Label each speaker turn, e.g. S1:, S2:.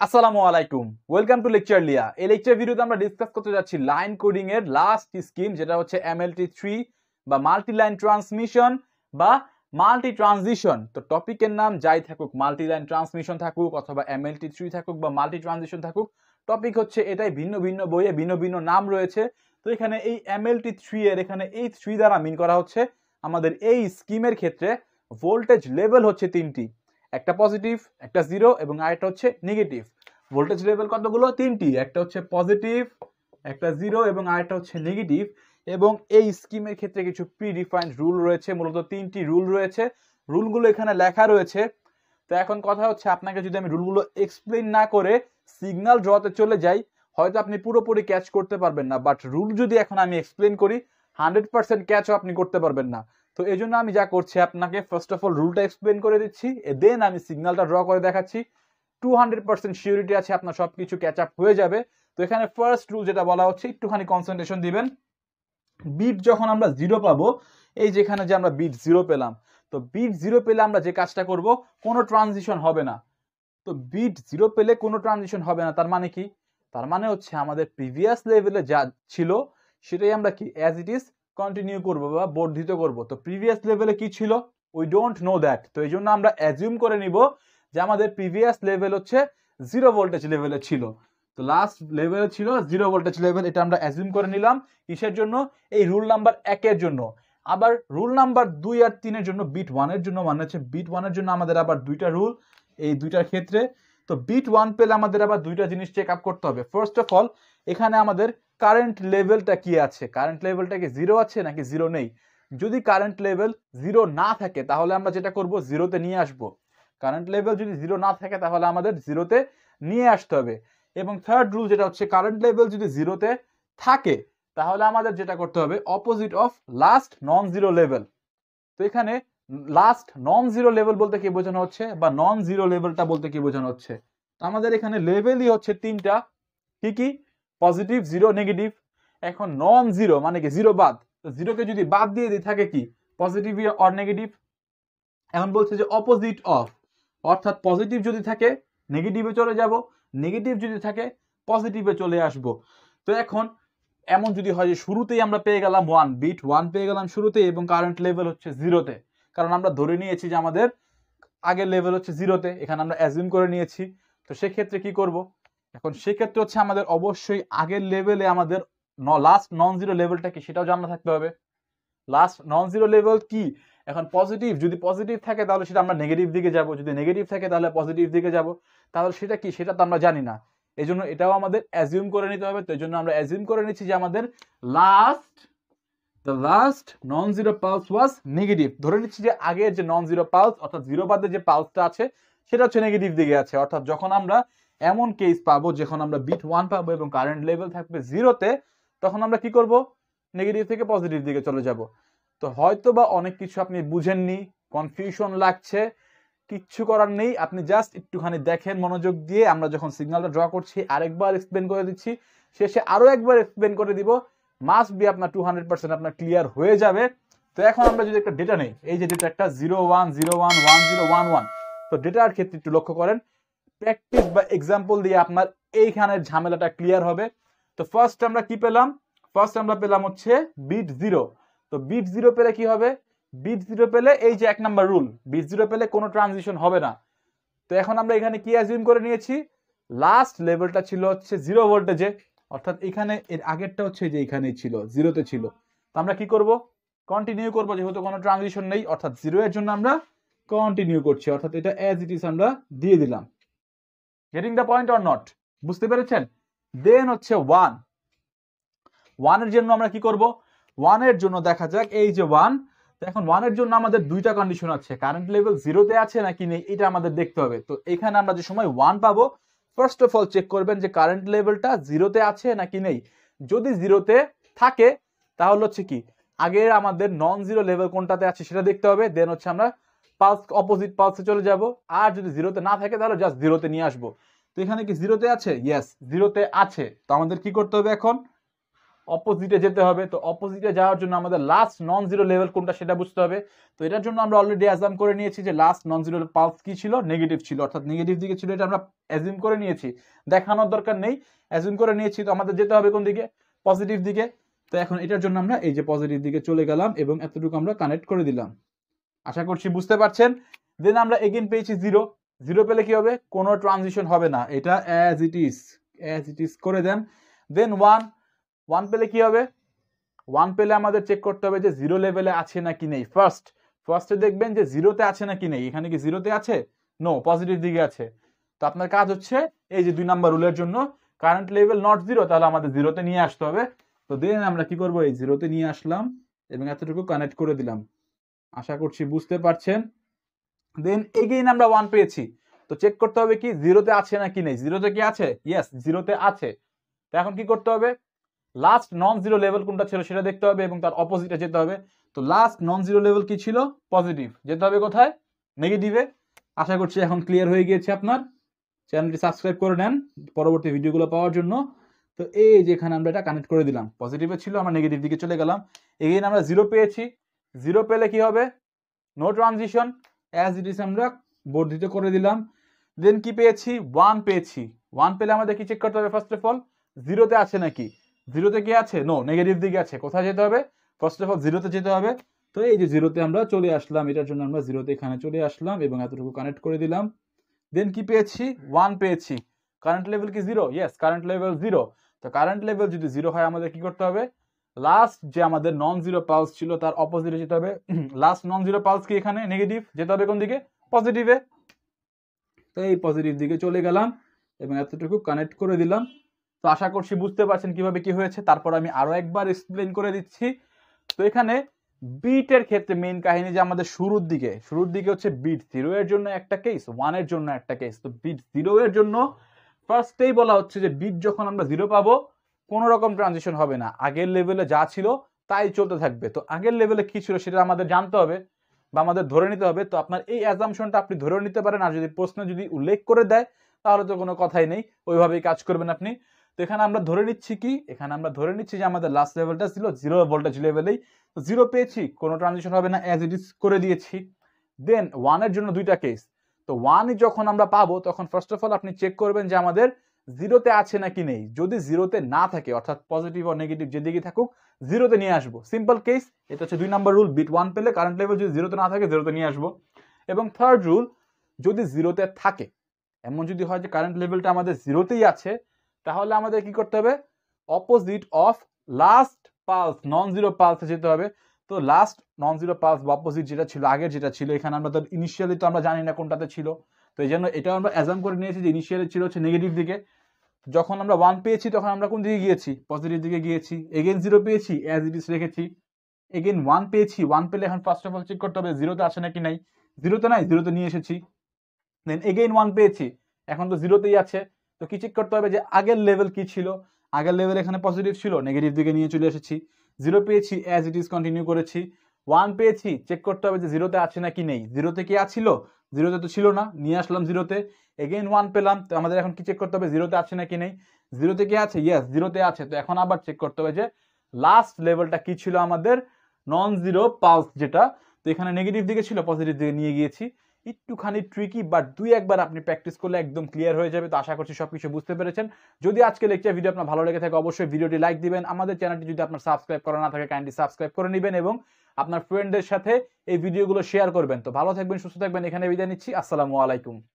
S1: আসসালামু আলাইকুম, welcome to লেকচারলিয়া। এই লেকচার ভিডিওতে আমরা ডিসকাস করতে যাচ্ছি লাইন কোডিং এর লাস্ট স্কিম, যেটা হচ্ছে MLT-3 বা মাল্টি লাইন ট্রান্সমিশন বা মাল্টি ট্রানজিশন। তো টপিকের নাম যাই থাকুক, মাল্টি লাইন ট্রান্সমিশন থাকুক অথবা MLT-3 থাকুক বা মাল্টি ট্রানজিশন থাকুক, টপিক হচ্ছে এটাই। ভিন্ন ভিন্ন বইয়ে ভিন্ন ভিন্ন নাম রয়েছে। তো এখানে এই MLT-3 এর এখানে এই 3 দ্বারা মিন করা হচ্ছে আমাদের এই স্কিমের ক্ষেত্রে ভোল্টেজ লেভেল হচ্ছে তিনটি, একটা পজিটিভ, একটা জিরো এবং আরেকটা হচ্ছে নেগেটিভ। ভোল্টেজ লেভেল কতগুলো? তিনটি, একটা হচ্ছে পজিটিভ, একটা জিরো এবং আরেকটা হচ্ছে নেগেটিভ। এবং এই স্কিমের ক্ষেত্রে কিছু প্রিডিফাইন্ড রুল রয়েছে, মূলত তিনটি রুল রয়েছে। রুলগুলো এখানে লেখা রয়েছে। তো এখন কথা হচ্ছে, আপনাকে যদি আমি রুলগুলো এক্সপ্লেইন না করে সিগন্যাল ড্রতে চলে যাই, হয়তো আপনি পুরোপুরি ক্যাচ করতে পারবেন না, বাট রুল যদি এখন আমি এক্সপ্লেইন করি 100% ক্যাচও আপনি করতে পারবেন না। তো এই জন্য আমি যা করছি, আপনাকে ফার্স্ট অফ অল রুলটা এক্সপ্লেন করে দিচ্ছি, দেন আমি সিগন্যালটা ড্র করে দেখাচ্ছি। 200% শিওরিটি আছে আপনার সবকিছু ক্যাচ আপ হয়ে যাবে। তো এখানে ফার্স্ট রুল যেটা বলা হচ্ছে, একটুখানি কনসেন্ট্রেশন দিবেন। বিট যখন আমরা জিরো পাবো, এই যেখানে যে আমরা বিট জিরো পেলাম, তো বিট জিরো পেলে আমরা যে কাজটা করব, কোনো ট্রানজিশন হবে না। তো বিট জিরো পেলে কোনো ট্রানজিশন হবে না, তার মানে কি? তার মানে হচ্ছে আমাদের প্রিভিয়াস লেভেলে যা ছিল সেটাই আমরা কি অ্যাজ ইট ইজ কন্টিনিউ করব বা বর্ধিত করব। তো প্রিভিয়াস লেভেলে কি ছিল, উই ডোন্ট নো দ্যাট। তো এই জন্য আমরা অ্যাজিউম করে নিব যে আমাদের প্রিভিয়াস লেভেল হচ্ছে জিরো ভোল্টেজ লেভেলে ছিল। তো লাস্ট লেভেলে ছিল জিরো ভোল্টেজ লেভেল, এটা আমরা অ্যাজিউম করে নিলাম। কিসের জন্য? এই রুল নাম্বার 1 এর জন্য। আবার রুল নাম্বার 2 আর 3 এর জন্য, বিট 1 এর জন্য, মানে হচ্ছে বিট 1 এর জন্য আমাদের আবার দুইটা রুল এই দুইটার ক্ষেত্রে। তো বিট 1 পেলে আমাদের আবার দুইটা জিনিস চেক আপ করতে হবে। ফার্স্ট অফ অল, এখানে আমাদের কারেন্ট লেভেলটা কি আছে, কারেন্ট লেভেলটা কি জিরো আছে নাকি জিরো নেই। যদি কারেন্ট লেভেল জিরো না থাকে তাহলে আমরা যেটা করব, জিরোতে নিয়ে আসব। কারেন্ট লেভেল যদি জিরো না থাকে তাহলে আমাদের জিরোতে নিয়ে আসতে হবে। এবং থার্ড রুল যেটা হচ্ছে, কারেন্ট লেভেল যদি জিরোতে থাকে তাহলে আমাদের যেটা করতে হবে, opposite of last non zero level. তো এখানে লাস্ট নন জিরো লেভেল বলতে কি বোঝানো হচ্ছে, বা নন জিরো লেভেলটা বলতে কি বোঝানো হচ্ছে? আমাদের এখানে লেভেলই হচ্ছে তিনটা, কি কি? Positive, zero, negative. এখন নন জিরো মানে কি? জিরো বাদ। তো জিরোকে যদি বাদ দিয়ে দিই থাকে কি? Positive or negative. এখন বলছে যে অপোজিট অফ, অর্থাৎ পজিটিভ যদি থাকে নেগেটিভে চলে যাব, নেগেটিভ যদি থাকে পজিটিভে চলে আসব। তো এখন এমন যদি হয় যে শুরুতেই আমরা পেয়ে গেলাম ওয়ান, বিট ওয়ান পেয়ে গেলাম শুরুতেই, এবং কারেন্ট লেভেল হচ্ছে জিরোতে, কারণ আমরা ধরে নিয়েছি যে আমাদের আগের লেভেল হচ্ছে জিরোতে, এখানে আমরা অ্যাজিউম করে নিয়েছি। তো সেক্ষেত্রে কি করব? এখন সেক্ষেত্রে হচ্ছে আমাদের অবশ্যই আগের লেভেলে আমাদের লাস্ট নন জিরো লেভেলটা কি সেটাও জানা থাকতে হবে। লাস্ট নন জিরো লেভেল কি? এখন পজিটিভ, যদি পজিটিভ থাকে তাহলে সেটা আমরা নেগেটিভ দিকে যাব, যদি নেগেটিভ থাকে তাহলে পজিটিভ দিকে যাব। তাহলে সেটা কি, সেটা তো আমরা জানি না। এই জন্য এটাও আমাদের অ্যাজিউম করে নিতে হবে। তো এই জন্য আমরা অ্যাজিউম করে নিচ্ছি যে আমাদের লাস্ট নন জিরো পালস ওয়াজ নেগেটিভ। ধরে নিচ্ছি যে আগের যে নন জিরো পালস, অর্থাৎ জিরো বাদে যে পালসটা আছে সেটা হচ্ছে নেগেটিভ দিকে আছে। অর্থাৎ যখন আমরা এমন কেস পাবো যখন আমরা বিট ওয়ান পাবো এবং কারেন্ট লেভেল থাকবে জিরোতে, তখন আমরা কি করব? নেগেটিভ থেকে পজিটিভ দিকে চলে যাব। তো হয়তো বা অনেক কিছু আপনি বুঝেননি, কনফিউশন লাগছে, কিচ্ছু করার নেই। আপনি জাস্ট একটুখানি দেখেন মনোযোগ দিয়ে। আমরা যখন সিগন্যালটা ড্র করছি আরেকবার এক্সপ্লেন করে দিচ্ছি, শেষে আরো একবার এক্সপ্লেন করে দিব। মাস্ট বি আপনার 200% আপনার ক্লিয়ার হয়ে যাবে। তো এখন আমরা যদি একটা ডেটা নেই, এই যে ডেটা একটা 01011011, তো ডেটার ক্ষেত্রে একটু লক্ষ্য করেন, প্র্যাকটিস বা এক্সাম্পল দিয়ে আপনার এইখানের ঝামেলাটা ক্লিয়ার হবে। তো ফার্স্ট আমরা কি পেলাম? ফার্স্ট আমরা পেলাম হচ্ছে বিট জিরো। তো বিট জিরো পেলে কি হবে? বিট জিরো পেলে এই যে 1 নাম্বার রুল, বিট জিরো পেলে কোনো ট্রানজিশন হবে না। তো এখন আমরা এখানে কি অ্যাজিউম করে নিয়েছি? লাস্ট লেভেলটা ছিল হচ্ছে জিরো ভোল্টেজে, অর্থাৎ এখানে এর আগেরটা হচ্ছে যে এখানেই ছিল, জিরোতে ছিল। তো আমরা কি করব? কন্টিনিউ করব, যেহেতু কোনো ট্রানজিশন নেই, অর্থাৎ জিরো এর জন্য আমরা কন্টিনিউ করছি, অর্থাৎ এটা অ্যাজ ইট ইজ আমরা দিয়ে দিলাম। Getting the point or not? বুঝতে পেরেছেন? দেন হচ্ছে ওয়ান, ওয়ানের জন্য আমরা কি করব? ওয়ানের জন্য দেখা যাক, এই যে ওয়ান। এখন ওয়ানের জন্য আমাদের দুইটা কন্ডিশন আছে, কারেন্ট লেভেল জিরোতে আছে নাকি নেই, এটা আমাদের দেখতে হবে। তো এখানে আমরা যে সময় ওয়ান পাবো, ফার্স্ট অফ অল চেক করবেন যে কারেন্ট লেভেলটা জিরোতে আছে নাকি নেই। যদি জিরোতে থাকে তাহলে হচ্ছে কি, আগে আমাদের নন জিরো লেভেল কোনটাতে আছে সেটা দেখতে হবে। দেন হচ্ছে আমরা পালস, অপোজিট পালসে চলে যাব। আর যদি জিরোতে না থাকে তাহলে জাস্ট জিরোতে নিয়ে আসবো। তো এখানে কি জিরোতে আছে? ইয়েস, জিরোতে আছে। তো আমাদের কি করতে হবে এখন? অপোজিটে যেতে হবে। তো অপোজিটে যাওয়ার জন্য আমাদের লাস্ট নন জিরো লেভেল কোনটা সেটা বুঝতে হবে। তো এটার জন্য আমরা অলরেডি অ্যাজাম করে নিয়েছি যে লাস্ট নন জিরো পালস কি ছিল, নেগেটিভ ছিল, অর্থাৎ নেগেটিভ দিকে ছিল, এটা আমরা অ্যাজিউম করে নিয়েছি, দেখানোর দরকার নেই, অ্যাজিউম করে নিয়েছি। তো আমাদের যেতে হবে কোন দিকে, পজিটিভ দিকে। তো এখন এটার জন্য আমরা এই যে পজিটিভ দিকে চলে গেলাম এবং এতটুকু আমরা কানেক্ট করে দিলাম। আশা করছি বুঝতে পারছেন। দেন আমরা এগেইন পেয়েছি জিরো, জিরো পেলে কি হবে, কোনো ট্রানজিশন হবে না, এটা অ্যাজ ইট ইজ করে দেন। দেন ওয়ান, ওয়ান পেলে কি হবে, ওয়ান পেলে আমাদের চেক করতে হবে যে জিরো লেভেলে আছে নাকি নেই। ফার্স্টে দেখবেন যে জিরোতে আছে নাকি নেই, এখানে কি জিরোতে আছে, নো, পজিটিভ দিকে আছে। তো আপনার কাজ হচ্ছে এই যে 2 নাম্বার রুলের জন্য কারেন্ট লেভেল নট জিরো, তাহলে আমাদের জিরোতে নিয়ে আসতে হবে। তো দেন আমরা কি করব, এই জিরোতে নিয়ে আসলাম এবং এতটুকু কানেক্ট করে দিলাম। আশা করছি বুঝতে পারছেন। দেন এগেইন আমরা ওয়ান পেয়েছি, তো চেক করতে হবে কি জিরোতে আছে নাকি নেই। জিরোতে কি আছে, ইয়েস জিরোতে আছে। তো এখন কি করতে হবে, লাস্ট নন জিরো লেভেল কোনটা ছিল সেটা দেখতে হবে এবং তার অপোজিটে যেতে হবে। তো লাস্ট নন জিরো লেভেল কি ছিল, পজিটিভ, যেতে হবে কোথায়, নেগেটিভে। আশা করছি এখন ক্লিয়ার হয়ে গিয়েছে আপনার। চ্যানেলটি সাবস্ক্রাইব করে নেন পরবর্তী ভিডিওগুলো পাওয়ার জন্য। তো এই যে এখানে আমরা এটা কানেক্ট করে দিলাম, পজিটিভে ছিল, আমরা নেগেটিভ দিকে চলে গেলাম। এগেইন আমরা জিরো পেয়েছি, জিরো পেলে কি হবে, no transition, as it is আমরা বর্ধিত করে দিলাম। দেন কি পেয়েছি, ওয়ান পেয়েছি, ওয়ান পেলে আমাদের কি চেক করতে হবে, ফার্স্ট অফ অল জিরোতে আছে নাকি, জিরোতে কি আছে, নো, নেগেটিভ দিকে আছে। কোথায় যেতে হবে, ফার্স্ট অফ অল জিরোতে যেতে হবে। তো এই যে জিরোতে আমরা চলে আসলাম, এটার জন্য আমরা জিরোতে এখানে চলে আসলাম এবং এতটুকু কানেক্ট করে দিলাম। দেন কি পেয়েছি, ওয়ান পেয়েছি, কারেন্ট লেভেল কি zero, yes current level zero. তো কারেন্ট লেভেল যদি জিরো হয় আমাদের কি করতে হবে, লাস্ট যে আমাদের নন জিরো পালস ছিল তার অপোজিটে যেতে হবে। লাস্ট নন জিরো পালস কি এখানে নেগেটিভ, যেতে হবে কোন দিকে, পজিটিভে। তো এই পজিটিভ দিকে চলে গেলাম এবং এতটুকু কানেক্ট করে দিলাম। তো আশা করছি বুঝতে পারছেন কিভাবে কি হয়েছে। তারপর আমি আরো একবার এক্সপ্লেন করে দিচ্ছি। তো এখানে বিটের ক্ষেত্রে মেইন কাহিনী যে আমাদের শুরুর দিকে হচ্ছে বিট জিরো এর জন্য একটা কেস, ওয়ানের জন্য একটা কেস। তো বিট জিরো এর জন্য ফার্স্টেই বলা হচ্ছে যে বিট যখন আমরা জিরো পাবো কোনো রকম ট্রানজিশন হবে না, আগের লেভেলে যা ছিল তাই চলতে থাকবে। তো আগের লেভেলে কি ছিল সেটা আমাদের জানতে হবে বা আমাদের ধরে নিতে হবে। তো আপনার এই অ্যাজাম্পশনটা আপনি ধরে নিতে পারেন, আর যদি প্রশ্ন যদি উল্লেখ করে দেয় তাহলে তো কোনো কথাই নেই, ওইভাবেই কাজ করবেন আপনি। তো এখানে আমরা ধরে নিচ্ছি কি, এখানে আমরা ধরে নিচ্ছি যে আমাদের লাস্ট লেভেলটা ছিল জিরো ভোল্টেজ লেভেলেই। তো জিরো পেয়েছি, কোনো ট্রানজিশন হবে না, অ্যাজ ইট ইজ করে দিয়েছি। দেন ওয়ানের জন্য দুইটা কেস। তো ওয়ানই যখন আমরা পাবো তখন ফার্স্ট অফ অল আপনি চেক করবেন যে আমাদের জিরোতে আছে নাকি নেই। যদি জিরোতে না থাকে, অর্থাৎ পজিটিভ ও নেগেটিভ যেদিকে থাকুক, জিরোতে নিয়ে আসবো, সিম্পল কেস। এটা হচ্ছে 2 নাম্বার রুল, বিট ওয়ান পেলে কারেন্ট লেভেল যদি জিরোতে না থাকে জিরোতে নিয়ে আসবো। এবং থার্ড রুল, যদি জিরোতে থাকে, এমন যদি হয় যে কারেন্ট লেভেলটা আমাদের জিরোতেই আছে, তাহলে আমাদের কি করতে হবে, opposite of last pulse, non zero পালসে যেতে হবে। তো লাস্ট নন জিরো পালস বা অপোজিট যেটা ছিল, আগের যেটা ছিল, এখানে আমরা তো ইনিশিয়ালি তো আমরা জানি না কোনটাতে ছিল। তো এই জন্য এটা আমরা অ্যাজাম করে নিয়েছি যে ইনিশিয়ালি ছিল হচ্ছে নেগেটিভ দিকে। যখন আমরা ওয়ান পেয়েছি তখন আমরা কোন দিকে গিয়েছি, পজিটিভ দিকে গিয়েছি। এগেন জিরো পেয়েছি, অ্যাজ ইট ইজ রেখেছি। এগেন ওয়ান পেয়েছি, ওয়ান পেলে এখন ফার্স্ট অফ অল চেক করতে হবে জিরোতে আছে নাকি নাই, জিরোতে নাই, জিরোতে নিয়ে এসেছি। দেন এগেইন ওয়ান পেয়েছি, এখন তো জিরোতেই আছে। তো কি চেক করতে হবে যে আগের লেভেল কি ছিল, আগের লেভেল এখানে পজিটিভ ছিল, নেগেটিভ দিকে নিয়ে চলে এসেছি। জিরো পেয়েছি, অ্যাজ ইট ইজ কন্টিনিউ করেছি। ওয়ান পেয়েছি, চেক করতে হবে যে জিরোতে আছে নাকি নেই, জিরোতে কি আছিল, জিরোতে তো ছিল না, নিয়ে আসলাম জিরোতে। এগেইন ওয়ান পেলাম, তো আমাদের এখন কি চেক করতে হবে, জিরোতে আছে নাকি নেই, জিরোতে কি আছে, ইয়েস জিরোতে আছে। তো এখন আবার চেক করতে হবে যে লাস্ট লেভেলটা কি ছিল আমাদের, নন জিরো পালস যেটা। তো এখানে নেগেটিভ দিকে ছিল, পজিটিভ দিকে নিয়ে গিয়েছি। একটুখানি ট্রিকি, বাট দুই একবার আপনি প্র্যাকটিস করলে একদম ক্লিয়ার হয়ে যাবে। তো আশা করছি সবকিছু বুঝতে পেরেছেন। যদি আজকে লেকচার ভিডিও আপনার ভালো লেগে থাকে অবশ্যই ভিডিওটি লাইক দিবেন। আমাদের চ্যানেলটি যদি আপনার সাবস্ক্রাইব করা না থাকে কাইন্ডলি সাবস্ক্রাইব করে নেবেন এবং আপনার ফ্রেন্ডদের সাথে এই ভিডিওগুলো শেয়ার করবেন। তো ভালো থাকবেন, সুস্থ থাকবেন, এখানে বিদায় নিচ্ছি। আসসালামু আলাইকুম।